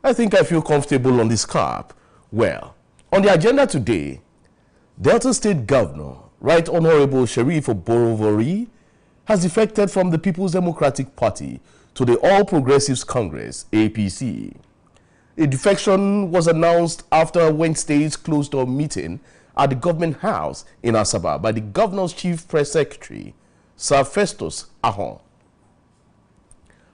I think I feel comfortable on this carp. Well, on the agenda today, Delta State Governor, Right Honorable Sheriff Oborevwori, has defected from the People's Democratic Party to the All Progressives Congress, APC. A defection was announced after Wednesday's closed-door meeting at the Government House in Asaba by the Governor's Chief Press Secretary, Sir Festus Ahon.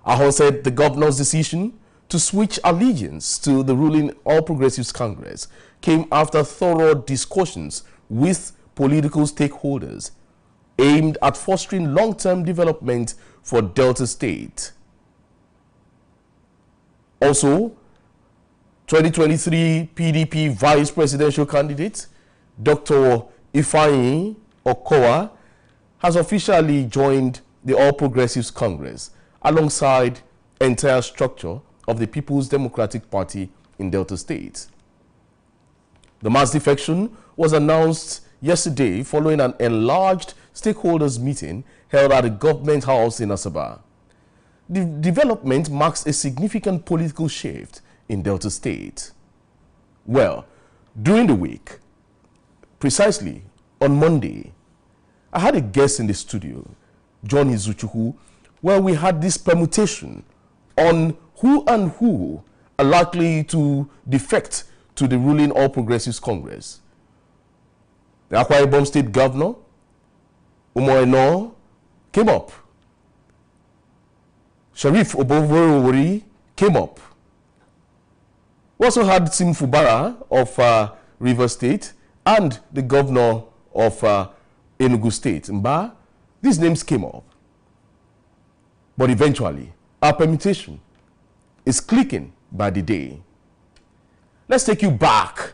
Ahon said the Governor's decision to switch allegiance to the ruling All Progressives Congress came after thorough discussions with political stakeholders aimed at fostering long-term development for Delta State. Also, 2023 PDP Vice Presidential candidate Dr. Ifeanyi Okowa has officially joined the All Progressives Congress alongside entire structure of the People's Democratic Party in Delta State. The mass defection was announced yesterday following an enlarged stakeholders meeting held at the Government House in Asaba. The development marks a significant political shift in Delta State. Well, during the week, precisely on Monday, I had a guest in the studio, John Izuchukwu, where we had this permutation on who and who are likely to defect to the ruling All Progressives Congress. The Akwa Ibom State Governor, Umoh Enoh, came up. Sheriff Oborevwori came up. We also had Sim Fubara of Rivers State and the governor of Enugu State, Mba. These names came up. But eventually, our permutation is clicking by the day. Let's take you back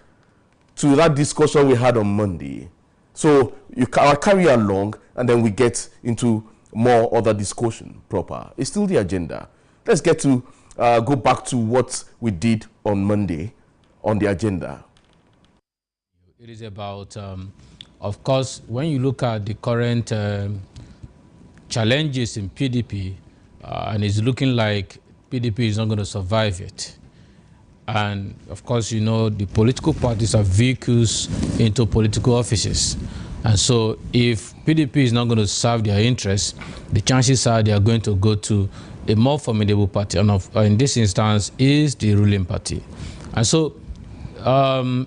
to that discussion we had on Monday. So I'll carry along and then we get into more other discussion proper. It's still the agenda. Let's get to go back to what we did on Monday on the agenda. It is about, of course, when you look at the current challenges in PDP, and it's looking like PDP is not going to survive it. And of course, you know, the political parties are vehicles into political offices. And so if PDP is not going to serve their interests, the chances are they are going to go to a more formidable party, and in this instance is the ruling party. And so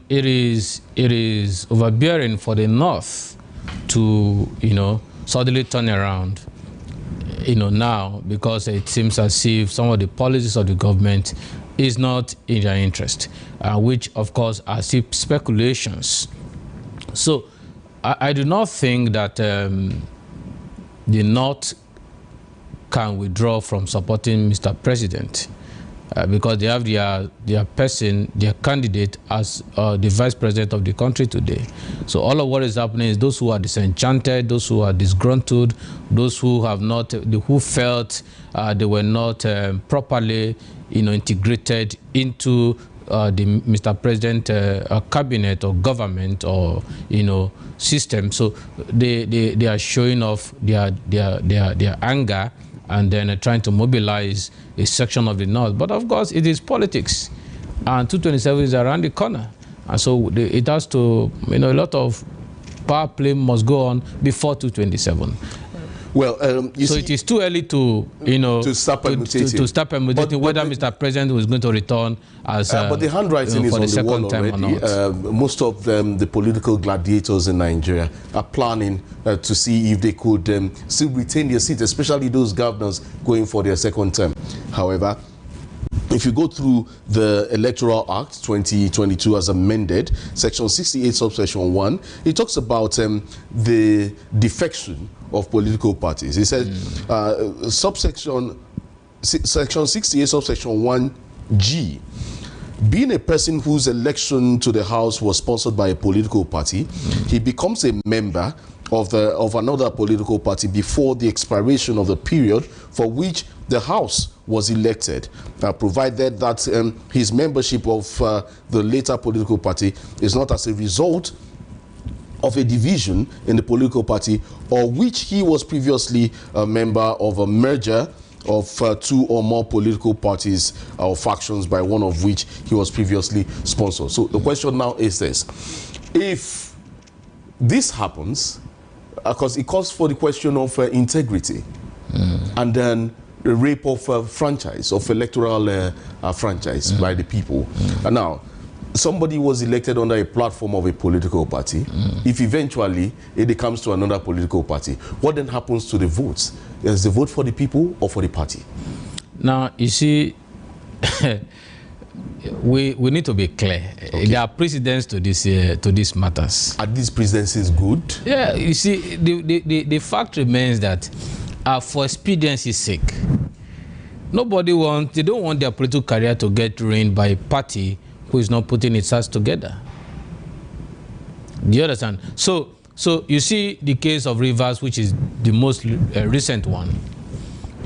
it is overbearing for the North to, you know, suddenly turn around, you know, now, because it seems as if some of the policies of the government is not in their interest, which of course are still speculations. So I do not think that the North can withdraw from supporting Mr. President because they have their person, their candidate as the vice president of the country today. So all of what is happening is those who are disenchanted, those who are disgruntled, those who have not, who felt they were not properly, you know, integrated into the Mr. President cabinet or government or, you know, system. So they are showing off their anger and then trying to mobilize a section of the North. But of course, it is politics, and 227 is around the corner, and so it has to, you know, a lot of power play must go on before 227. Well, so it is too early to, you know, to start permutating whether Mr. President was going to return as but the handwriting is on the wall already. Most of the political gladiators in Nigeria are planning to see if they could still retain their seat, especially those governors going for their second term. However, if you go through the Electoral Act 2022 as amended, Section 68, subsection 1, it talks about the defection of political parties. It says, Section 68, subsection 1G, being a person whose election to the House was sponsored by a political party, he becomes a member of another political party before the expiration of the period for which the House was elected, provided that his membership of the later political party is not as a result of a division in the political party or which he was previously a member of a merger of two or more political parties or factions, by one of which he was previously sponsored. So the question now is this: if this happens, because it calls for the question of integrity, and then the rape of franchise, of electoral franchise by the people. And now, somebody was elected under a platform of a political party. If eventually it comes to another political party, what then happens to the votes? Is the vote for the people or for the party? Now, you see, we need to be clear. Okay. There are precedents to these matters. Are these precedents good? Yeah, you see, the fact remains that for expediency's sake, they don't want their political career to get ruined by a party who is not putting its ass together. Do you understand? So you see the case of Rivers, which is the most recent one,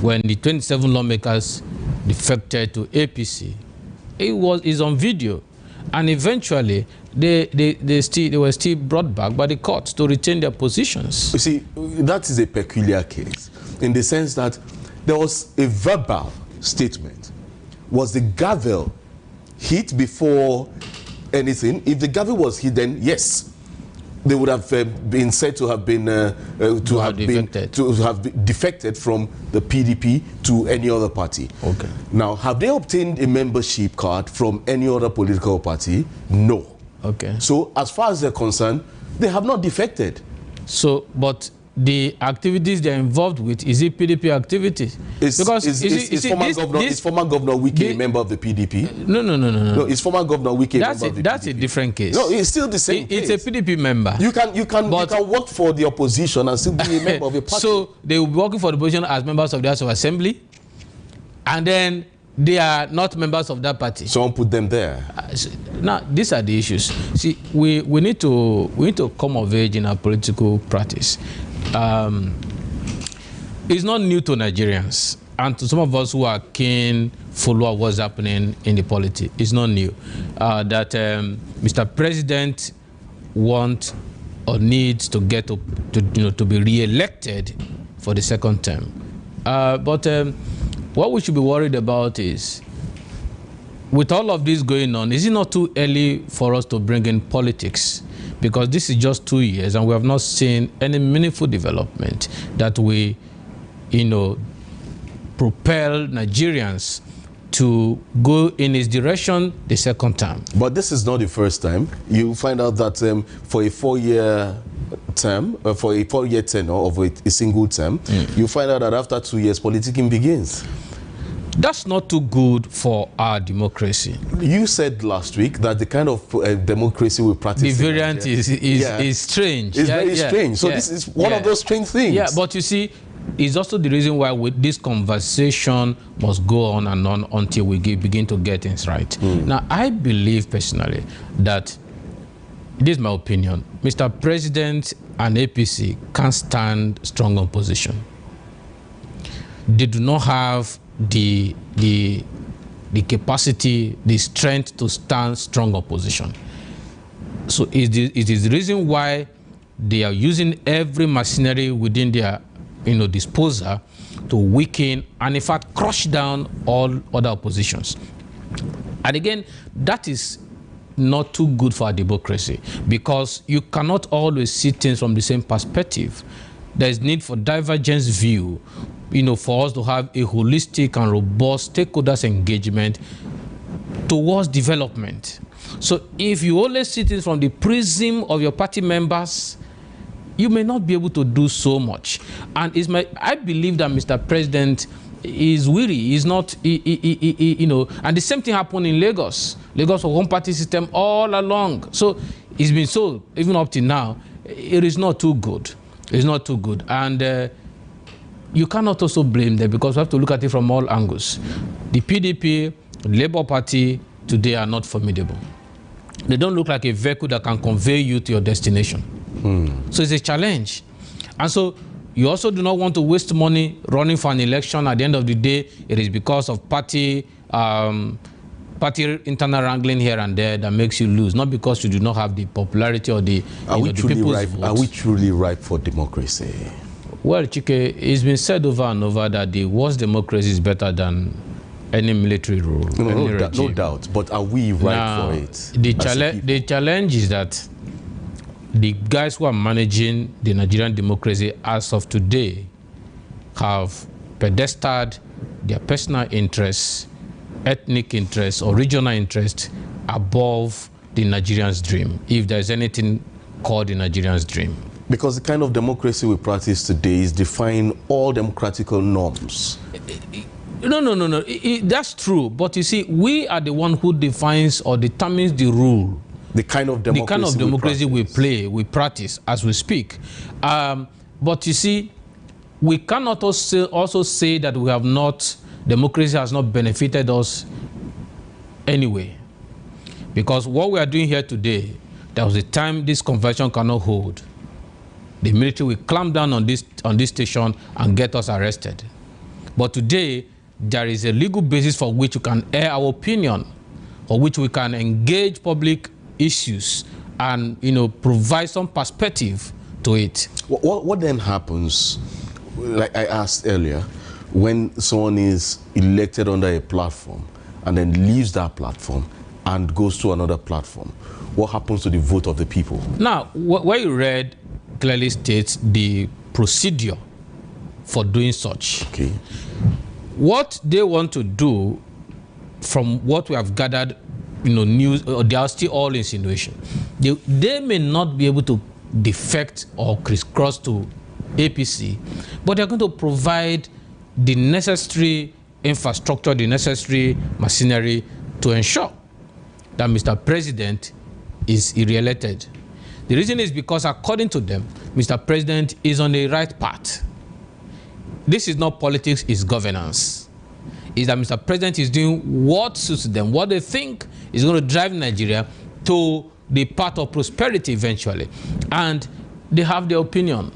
when the 27 lawmakers defected to APC. It's on video, and eventually they were still brought back by the courts to retain their positions. You see, that is a peculiar case in the sense that there was a verbal statement. Was the gavel hit before anything? If the gavel was hit, then yes, they would have been said to have been defected from the PDP to any other party. Okay. Now, have they obtained a membership card from any other political party? No. Okay. So, as far as they're concerned, they have not defected. So, but the activities they're involved with, is it PDP activities? Is former Governor Wike a member of the PDP? No. Is former Governor Wike a member of the PDP? That's a different case. No, it's still the same case. It's a PDP member. You can work for the opposition and still be a member of a party. So they will be working for the opposition as members of the House of Assembly, and then they are not members of that party. Someone put them there. Now, these are the issues. See, we need to come of age in our political practice. It's not new to Nigerians, and to some of us who are keen follower of what's happening in the politics. It's not new that Mr. President wants or needs to get to be re-elected for the second term. But what we should be worried about is, with all of this going on, is it not too early for us to bring in politics? Because this is just 2 years and we have not seen any meaningful development that we, propel Nigerians to go in its direction the second time. But this is not the first time. You find out that for a 4-year term, for a 4-year tenure of a single term, you find out that after 2 years, politicking begins. That's not too good for our democracy. You said last week that the kind of democracy we practice, the variant is strange. It's very strange. So this is one of those strange things. Yeah, but you see, it's also the reason why this conversation must go on and on until we begin to get things right. Now, I believe personally that, this is my opinion, Mr. President and APC can't stand strong opposition. They do not have the capacity, the strength to stand strong opposition. So it is the reason why they are using every machinery within their disposal to weaken and in fact crush down all other oppositions. And again, that is not too good for our democracy, because you cannot always see things from the same perspective. There is need for divergence view, for us to have a holistic and robust stakeholders engagement towards development. So if you only see things from the prism of your party members, you may not be able to do so much. And I believe that Mr. President is weary. He's not, and the same thing happened in Lagos. Lagos was one-party system all along. So it's been so, even up to now, it is not too good. It's not too good. And you cannot also blame them, because we have to look at it from all angles. The PDP, the Labour Party, today are not formidable. They don't look like a vehicle that can convey you to your destination. So it's a challenge. And so you also do not want to waste money running for an election. At the end of the day, it is because of party internal wrangling here and there that makes you lose, not because you do not have the popularity or the, the people's vote. Are we truly ripe for democracy? Well, Chike, it's been said over and over that the worst democracy is better than any military rule. No doubt. But are we right for it? The challenge is that the guys who are managing the Nigerian democracy as of today have pedestaled their personal interests, ethnic interests, or regional interests above the Nigerian's dream, if there's anything called the Nigerian's dream. Because the kind of democracy we practice today is defying all democratical norms. No. That's true. But you see, we are the one who defines or determines the rule. The kind of democracy we practice as we speak. But you see, we cannot also say that we have not, democracy has not benefited us anyway. Because what we are doing here today, there was a time this convention cannot hold. The military will clamp down on this station and get us arrested. But today, there is a legal basis for which we can air our opinion, for which we can engage public issues and, provide some perspective to it. What then happens, like I asked earlier, when someone is elected under a platform and then leaves that platform and goes to another platform? What happens to the vote of the people? Now, what you read clearly states the procedure for doing such. Okay. What they want to do, from what we have gathered, news, they are still all insinuation. They may not be able to defect or crisscross to APC, but they're going to provide the necessary infrastructure, the necessary machinery to ensure that Mr. President is re-elected. The reason is because, according to them, Mr. President is on the right path. This is not politics, it's governance. Is that Mr. President is doing what suits them, what they think is going to drive Nigeria to the path of prosperity eventually. And they have their opinion.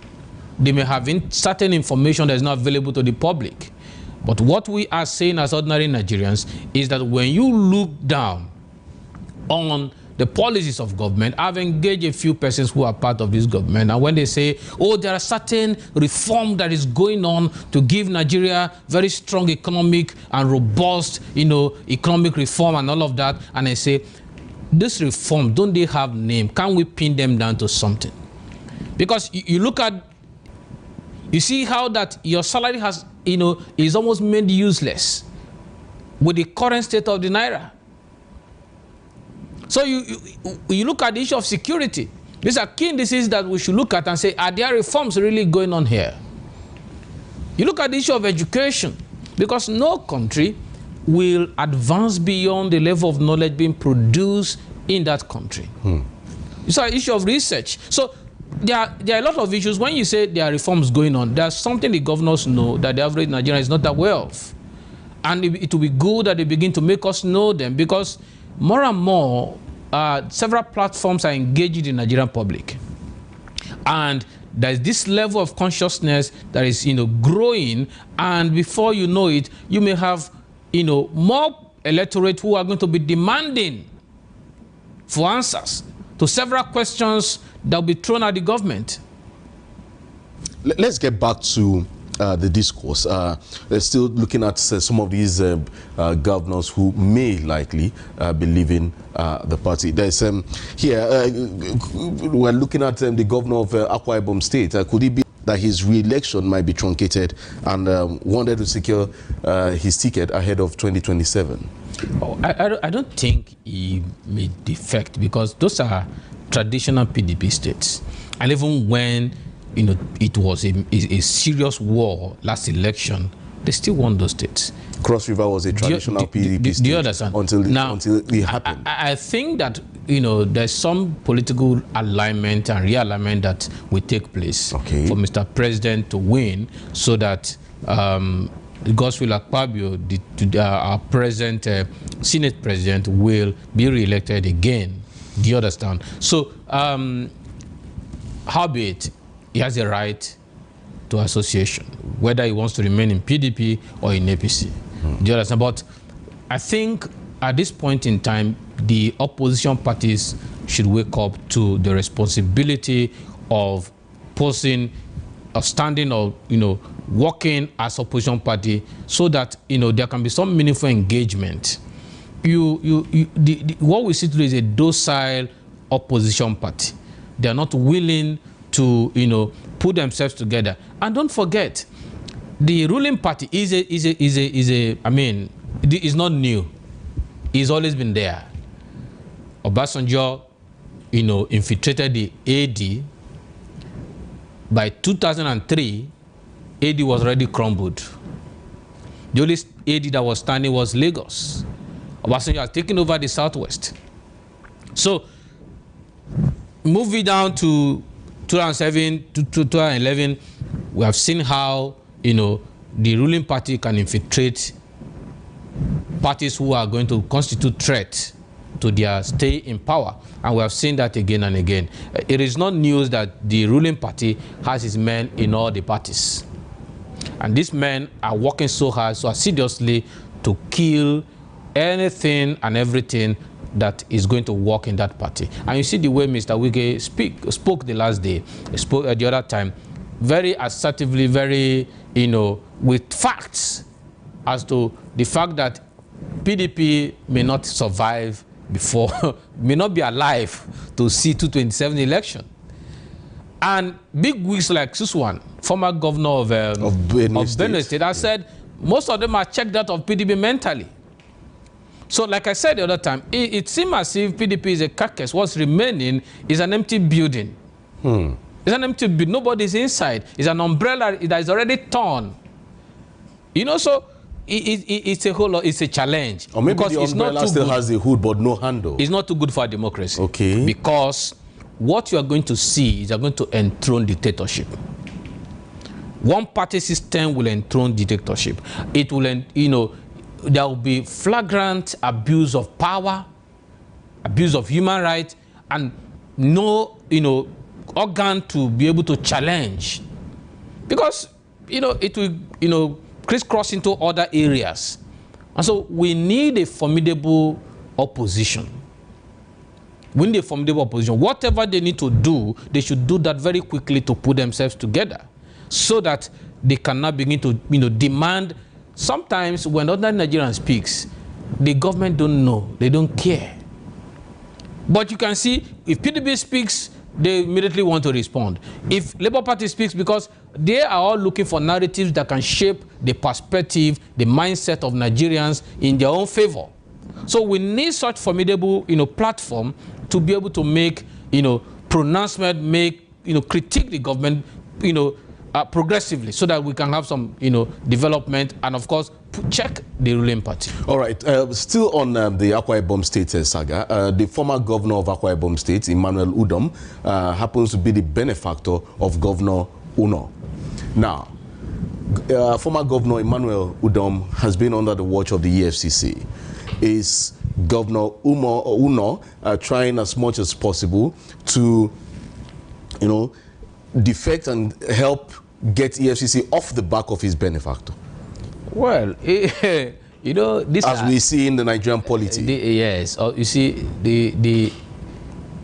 They may have certain information that is not available to the public. But what we are saying as ordinary Nigerians is that when you look down on the policies of government, I've engaged a few persons who are part of this government, and when they say, oh, there are certain reform that is going on to give Nigeria very strong economic and robust, economic reform and all of that, and I say, this reform, don't they have name? Can we pin them down to something? Because you look at, you see how that your salary has, is almost made useless with the current state of the Naira. So you look at the issue of security. These are key indices that we should look at and say, are there reforms really going on here? You look at the issue of education, because no country will advance beyond the level of knowledge being produced in that country. It's an issue of research. So there are a lot of issues. When you say there are reforms going on, there's something the governors know that the average Nigerian is not aware of. And it will be good that they begin to make us know them, because more and more, several platforms are engaging the Nigerian public. And there's this level of consciousness that is, growing. And before you know it, you may have, more electorate who are going to be demanding for answers to several questions that will be thrown at the government. Let's get back to the discourse. They're still looking at some of these governors who may likely be leaving the party. There's here we're looking at the governor of Akwa Ibom State. Could it be that his re-election might be truncated, and wanted to secure his ticket ahead of 2027? Oh, I don't think he may defect, because those are traditional PDP states, and even when it was a serious war last election, they still won those states. Cross River was a traditional PDP state. Do you understand? Until it happened. I think that there's some political alignment and realignment that will take place for Mr. President to win, so that Godswill Akpabio, our present Senate President, will be re-elected again. Do you understand? So, howbeit, he has a right to association, whether he wants to remain in PDP or in APC. Do you understand? But I think at this point in time, the opposition parties should wake up to the responsibility of posing standing or, working as opposition party so that, there can be some meaningful engagement. What we see today is a docile opposition party. They are not willing to, put themselves together. And don't forget, the ruling party is not new. It's always been there. Obasanjo, infiltrated the AD. By 2003, AD was already crumbled. The only AD that was standing was Lagos. Obasanjo has taken over the Southwest. So, moving down to 2007 to 2011, we have seen how, the ruling party can infiltrate parties who are going to constitute threat to their stay in power. And we have seen that again and again. It is not news that the ruling party has its men in all the parties. And these men are working so hard, so assiduously to kill anything and everything that is going to work in that party. And you see the way Mr. Wike spoke the last day, spoke the other time, very assertively, very, with facts as to the fact that PDP may not survive before, may not be alive to see 2027 election. And big wigs like Suswan, former governor of Benue State, has said most of them are checked out of PDP mentally. So like I said the other time, it seems as if PDP is a carcass. What's remaining is an empty building. It's an empty building. Nobody's inside. It's an umbrella that is already torn. So it's a whole lot, it's a challenge. Or maybe the umbrella still has a hood but no handle. It's not too good for democracy. Okay. Because what you are going to see is you're going to enthrone dictatorship. One party system will enthrone dictatorship. It will, there will be flagrant abuse of power, abuse of human rights, and no, organ to be able to challenge. Because, it will, crisscross into other areas. And so we need a formidable opposition. We need a formidable opposition. Whatever they need to do, they should do that very quickly to put themselves together so that they can now begin to, demand. Sometimes when other Nigerian speaks, the government don't know, they don't care. But you can see, if PDP speaks, they immediately want to respond. If Labour Party speaks, because they are all looking for narratives that can shape the perspective, the mindset of Nigerians in their own favor. So we need such formidable, platform to be able to make, pronouncement, critique the government, progressively, so that we can have some, development, and of course, check the ruling party. All right. Still on the Akwa Ibom State saga, the former governor of Akwa Ibom State, Emmanuel Udom, happens to be the benefactor of Governor Uno. Now, former Governor Emmanuel Udom has been under the watch of the EFCC. Is Governor Uno trying as much as possible to, defect and help get EFCC off the back of his benefactor? Well, this as we see in the Nigerian politics. Yes, you see,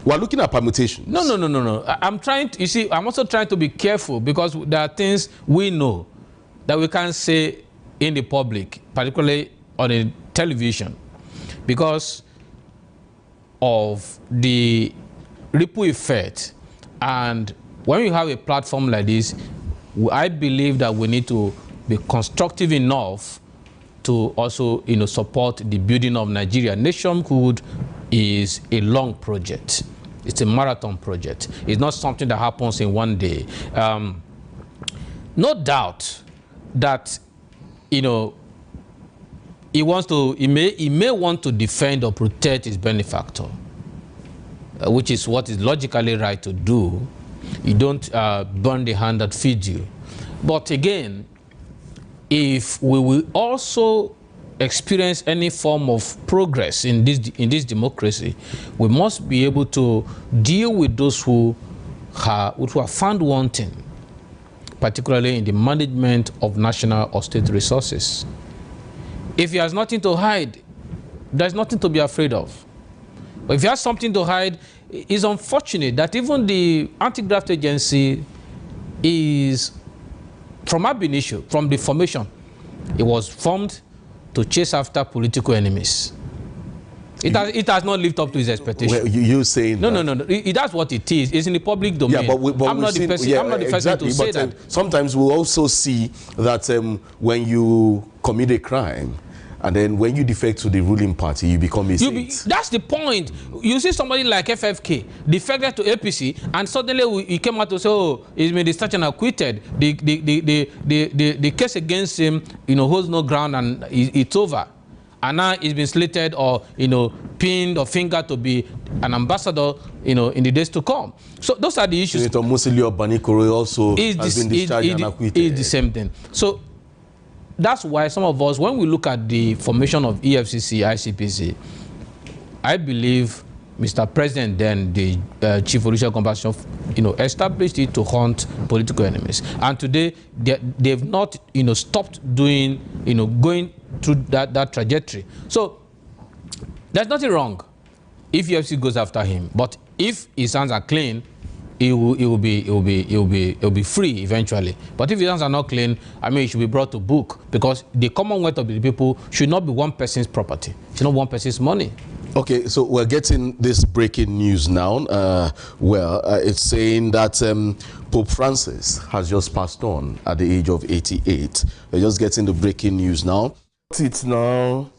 we're looking at permutations. No. I'm trying to, I'm also trying to be careful, because there are things we know that we can't say in the public, particularly on the television, because of the ripple effect. And when you have a platform like this, I believe that we need to be constructive enough to also, support the building of Nigeria. Nationhood is a long project. It's a marathon project. It's not something that happens in one day. No doubt that, he may want to defend or protect his benefactor, which is what is logically right to do. You don't burn the hand that feeds you. But again, if we will also experience any form of progress in this democracy, we must be able to deal with those who are found wanting, particularly in the management of national or state resources. If he has nothing to hide, there's nothing to be afraid of. But if he has something to hide, it's unfortunate that even the anti-graft agency is from ab initio, from the formation, it was formed to chase after political enemies. It has not lived up to his expectation. Well, you saying no. That's what it is. It's in the public domain. Yeah, but I'm not the person. I'm not the person to say that. Sometimes we'll also see that when you commit a crime, and then when you defect to the ruling party, you become a saint. That's the point. You see somebody like FFK defected to APC, and suddenly he came out to say, "Oh, he's been discharged and acquitted. The case against him, holds no ground, and it's over." And now he's been slated or, pinned or fingered to be an ambassador, in the days to come. So those are the issues. Senator Musili Obanikoro also has been discharged and acquitted. It's the same thing. So that's why some of us, when we look at the formation of EFCC, ICPC, I believe Mr. President, then the Chief Judicial Compassion, established it to hunt political enemies. And today, they've not, stopped doing, going through that trajectory. So there's nothing wrong if EFCC goes after him. But if his hands are clean, he will be free eventually. But if his hands are not clean, he should be brought to book, because the commonwealth of the people should not be one person's property. It's not one person's money. Okay, so we're getting this breaking news now. It's saying that Pope Francis has just passed on at the age of 88. We're just getting the breaking news now. It's now.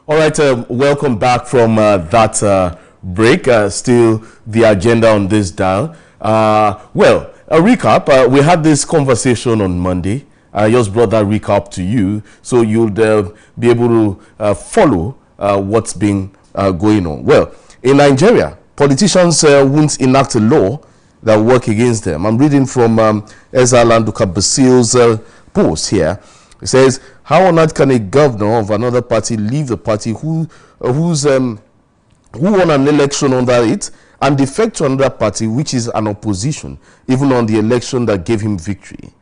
All right, welcome back from that break. Still the agenda on this dial. Well, a recap. We had this conversation on Monday. I just brought that recap to you, so you'll be able to follow what's been going on. Well, in Nigeria, politicians won't enact a law that will work against them. I'm reading from Ezra Landuka Basil's post here. It says, how on earth can a governor of another party leave the party who won an election under it and defect to another party which is an opposition, even on the election that gave him victory?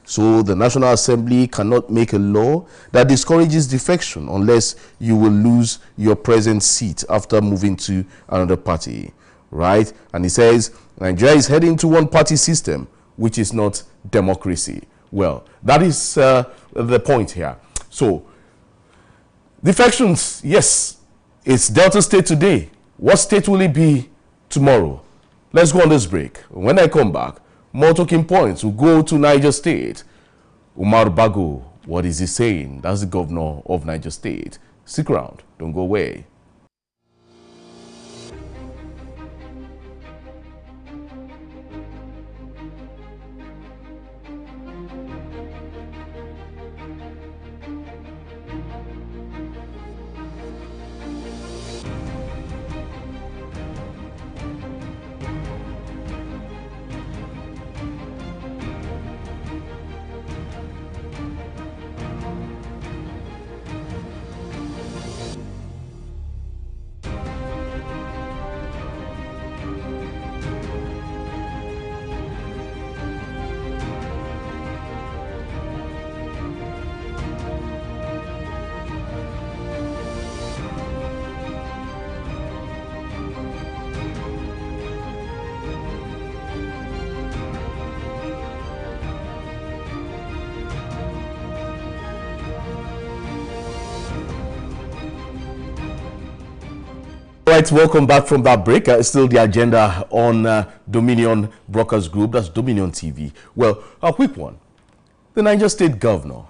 So the National Assembly cannot make a law that discourages defection unless you will lose your present seat after moving to another party, right? And he says, Nigeria is heading to one-party system, which is not democracy. Well, that is the point here. So, defections, yes, it's Delta State today. What state will it be tomorrow? Let's go on this break. When I come back, more talking points. We'll go to Niger State. Umar Bago, what is he saying? That's the governor of Niger State. Stick around. Don't go away. Right, welcome back from that break. Still the agenda on Dominion Brokers Group, that's Dominion TV. Well, a quick one. The Niger State Governor,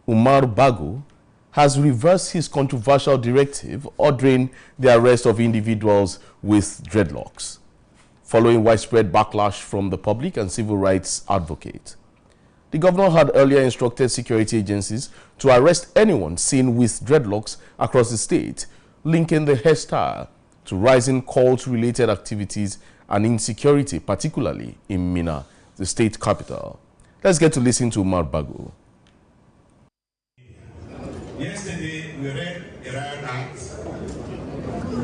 Umar Bago, has reversed his controversial directive ordering the arrest of individuals with dreadlocks, following widespread backlash from the public and civil rights advocates. The governor had earlier instructed security agencies to arrest anyone seen with dreadlocks across the state, linking the hairstyle to rising cult-related activities and insecurity, particularly in Minna, the state capital. Let's get to listen to Umar Bago. Yesterday, we read a riot act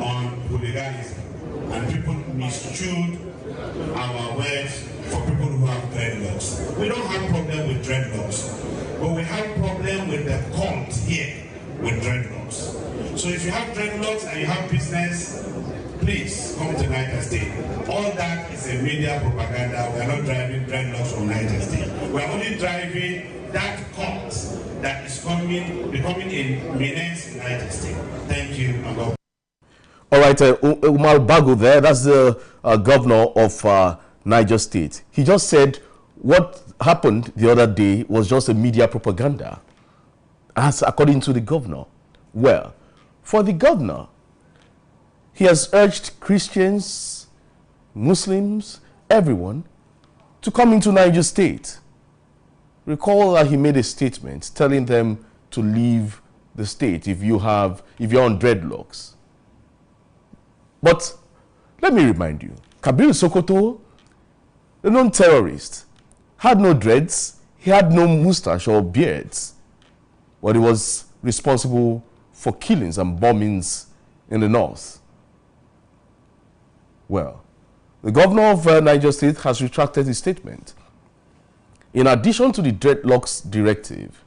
on hooliganism, and people misconstrued our words for people who have dreadlocks. We don't have problem with dreadlocks, but we have problem with the cult here. with dreadlocks. So if you have dreadlocks and you have business, please come to Niger State. All that is a media propaganda. We are not driving dreadlocks from Niger State. We are only driving that cult that is becoming a menace in Niger State. Thank you, and God. All right, Umar Bago there, that's the governor of Niger State. He just said what happened the other day was just a media propaganda, as according to the governor. Well, for the governor, he has urged Christians, Muslims, everyone to come into Niger State. Recall that he made a statement telling them to leave the state if you're on dreadlocks. But let me remind you, Kabir Sokoto, the known terrorist, had no dreads, he had no mustache or beards, but he was responsible for killings and bombings in the north. Well, the governor of Niger State has retracted his statement. In addition to the dreadlocks directive,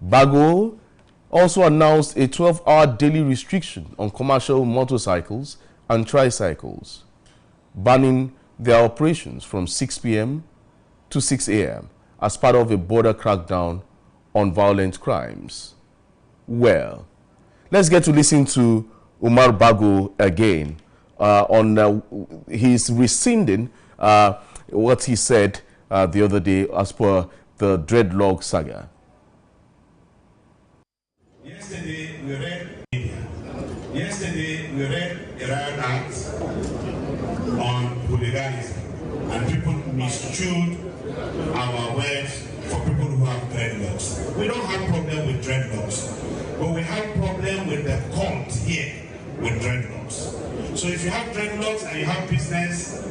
Bago also announced a 12-hour daily restriction on commercial motorcycles and tricycles, banning their operations from 6 p.m. to 6 a.m. as part of a border crackdown on violent crimes. Well, let's get to listen to Umar Bago again on his rescinding what he said the other day as per the dreadlock saga. Yesterday we read a riot act on hooliganism, and people misconstrued our words for people who have dreadlocks. We don't have problem with dreadlocks, but we have problem with the cult here with dreadlocks. So if you have dreadlocks and you have business,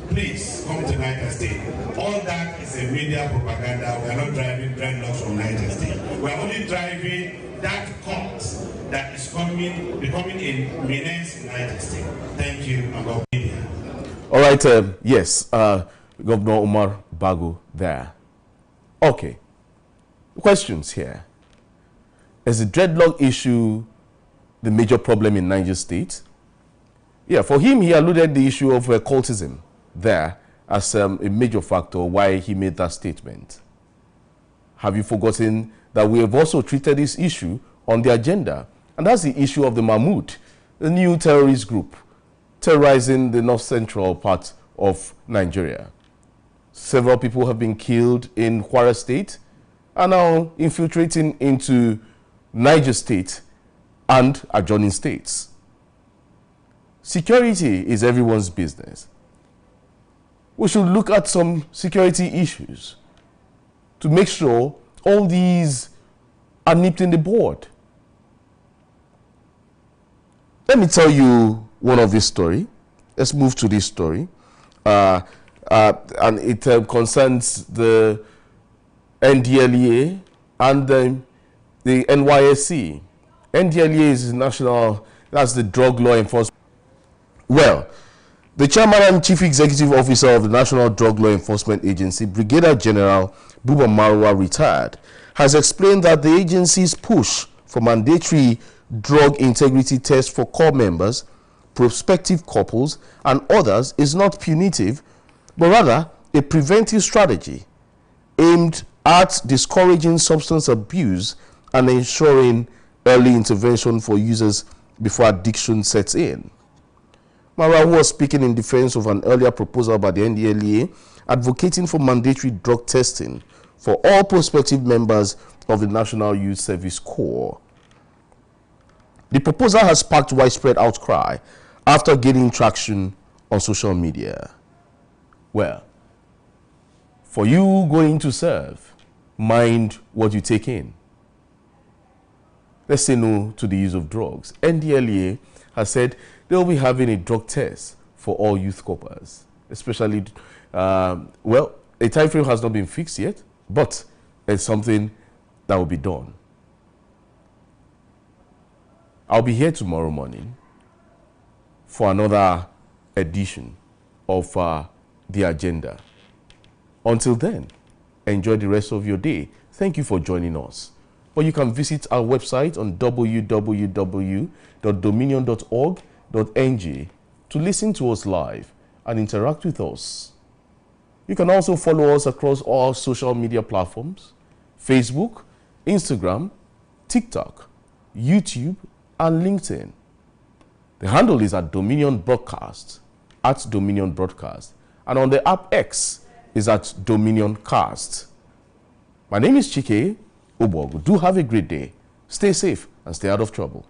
please come to Niger State. All that is a media propaganda. We are not driving dreadlocks from Niger State. We are only driving that cult that is becoming a menace in Niger State. Thank you, and God bless you. All right, yes, Governor Umar Bago there. Okay, questions here. Is the dreadlock issue the major problem in Niger State? Yeah, for him, he alluded the issue of cultism there as a major factor why he made that statement. Have you forgotten that we have also treated this issue on the agenda? And that's the issue of the Mahmoud, the new terrorist group terrorizing the north-central part of Nigeria. Several people have been killed in Kwara State and now infiltrating into Niger State and adjoining states. Security is everyone's business. We should look at some security issues to make sure all these are nipped in the bud. Let me tell you one of this story. Let's move to this story. And it concerns the NDLEA and the NYSC. NDLEA is national, that's the Drug Law Enforcement. Well, the chairman and chief executive officer of the National Drug Law Enforcement Agency, Brigadier General Buba Marwa, retired, has explained that the agency's push for mandatory drug integrity tests for core members, prospective couples, and others is not punitive, but rather a preventive strategy aimed at discouraging substance abuse and ensuring early intervention for users before addiction sets in. Marwa, who was speaking in defense of an earlier proposal by the NDLEA advocating for mandatory drug testing for all prospective members of the National Youth Service Corps. The proposal has sparked widespread outcry after gaining traction on social media. Well, for you going to serve, mind what you take in. Let's say no to the use of drugs. NDLEA has said they'll be having a drug test for all youth corpers, especially, well, a time frame has not been fixed yet, but it's something that will be done. I'll be here tomorrow morning for another edition of the agenda. Until then, enjoy the rest of your day. Thank you for joining us. but you can visit our website on www.dominion.org.ng to listen to us live and interact with us. You can also follow us across all social media platforms: Facebook, Instagram, TikTok, YouTube, and LinkedIn. The handle is at Dominion Broadcast, at Dominion Broadcast, and on the app X is at Dominion Cast. My name is Chike Obogu. Do have a great day. Stay safe and stay out of trouble.